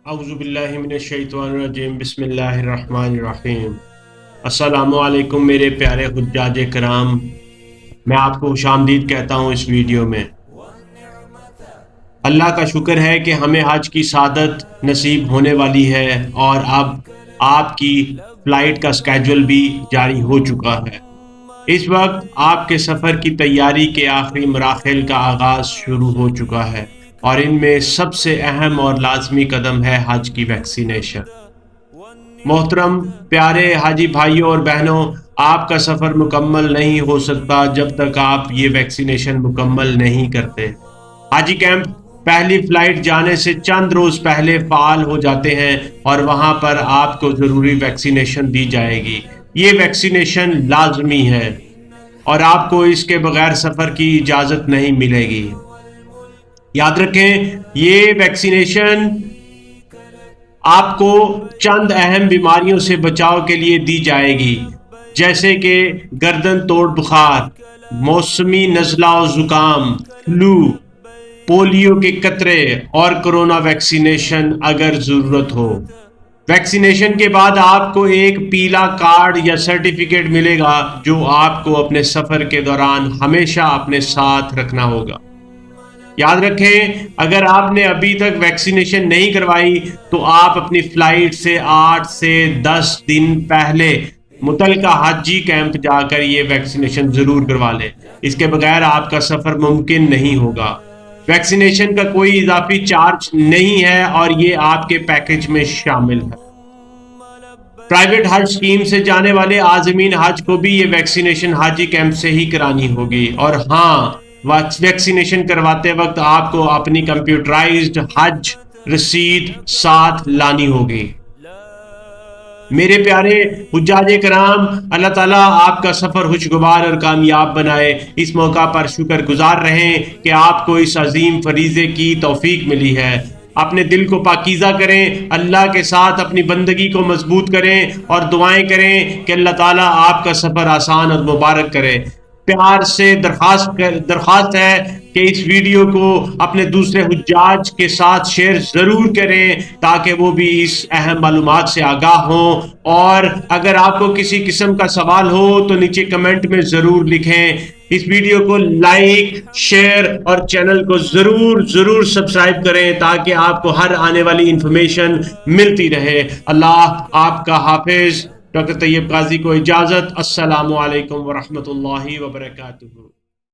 अऊज़ु बिल्लाहि मिनश्शैतानिर्रजीम बिस्मिल्लाहिर्रहमानिर्रहीम। अस्सलामु अलैकुम मेरे प्यारे हुज्जाज कराम, मैं आपको खुशामदीद कहता हूँ इस वीडियो में। अल्लाह का शुक्र है कि हमें हज की सादत नसीब होने वाली है और अब आपकी फ़्लाइट का स्केजुअल भी जारी हो चुका है। इस वक्त आपके सफ़र की तैयारी के आखिरी मराहिल का आगाज़ शुरू हो चुका है और इनमें सबसे अहम और लाजमी कदम है हज की वैक्सीनेशन। मोहतरम प्यारे हाजी भाइयों और बहनों, आपका सफ़र मुकम्मल नहीं हो सकता जब तक आप ये वैक्सीनेशन मुकम्मल नहीं करते। हाजी कैंप पहली फ़्लाइट जाने से चंद रोज़ पहले फ़ाल हो जाते हैं और वहाँ पर आपको ज़रूरी वैक्सीनेशन दी जाएगी। ये वैक्सीनेशन लाजमी है और आपको इसके बगैर सफ़र की इजाज़त नहीं मिलेगी। याद रखें, ये वैक्सीनेशन आपको चंद अहम बीमारियों से बचाव के लिए दी जाएगी, जैसे कि गर्दन तोड़ बुखार, मौसमी नज़ला और ज़ुकाम, फ्लू, पोलियो के कतरे और कोरोना वैक्सीनेशन अगर ज़रूरत हो। वैक्सीनेशन के बाद आपको एक पीला कार्ड या सर्टिफिकेट मिलेगा जो आपको अपने सफ़र के दौरान हमेशा अपने साथ रखना होगा। याद रखें, अगर आपने अभी तक वैक्सीनेशन नहीं करवाई तो आप अपनी फ़्लाइट से 8 से 10 दिन पहले मुतलका हजी कैंप जाकर ये वैक्सीनेशन ज़रूर करवा लें। इसके बगैर आपका सफ़र मुमकिन नहीं होगा। वैक्सीनेशन का कोई इजाफी चार्ज नहीं है और ये आपके पैकेज में शामिल है। प्राइवेट हज स्कीम से जाने वाले आज़मीन हज को भी ये वैक्सीनेशन हाजी कैंप से ही करानी होगी। और हाँ, वैक्सीनेशन करवाते वक्त आपको अपनी कंप्यूटराइज्ड हज रसीद साथ लानी होगी। मेरे प्यारे हुज्जाजे कराम, अल्लाह ताला आपका सफ़र खुशगवार और कामयाब बनाए। इस मौका पर शुक्रगुजार रहें कि आपको इस अजीम फरीज़े की तौफीक मिली है। अपने दिल को पाकीज़ा करें, अल्लाह के साथ अपनी बंदगी को मजबूत करें और दुआएं करें कि अल्लाह ताला आपका सफ़र आसान और मुबारक करे। प्यार से दरख्वास्त है कि इस वीडियो को अपने दूसरे हुज्जाज के साथ शेयर ज़रूर करें ताकि वो भी इस अहम मालूमात से आगाह हों। और अगर आपको किसी किस्म का सवाल हो तो नीचे कमेंट में ज़रूर लिखें। इस वीडियो को लाइक, शेयर और चैनल को ज़रूर सब्सक्राइब करें ताकि आपको हर आने वाली इंफॉर्मेशन मिलती रहे। अल्लाह आपका हाफिज़। डॉक्टर तैयब काजी को इजाज़त। अस्सलामु अलैकुम वरहमतुल्लाहि वबरकातुहू।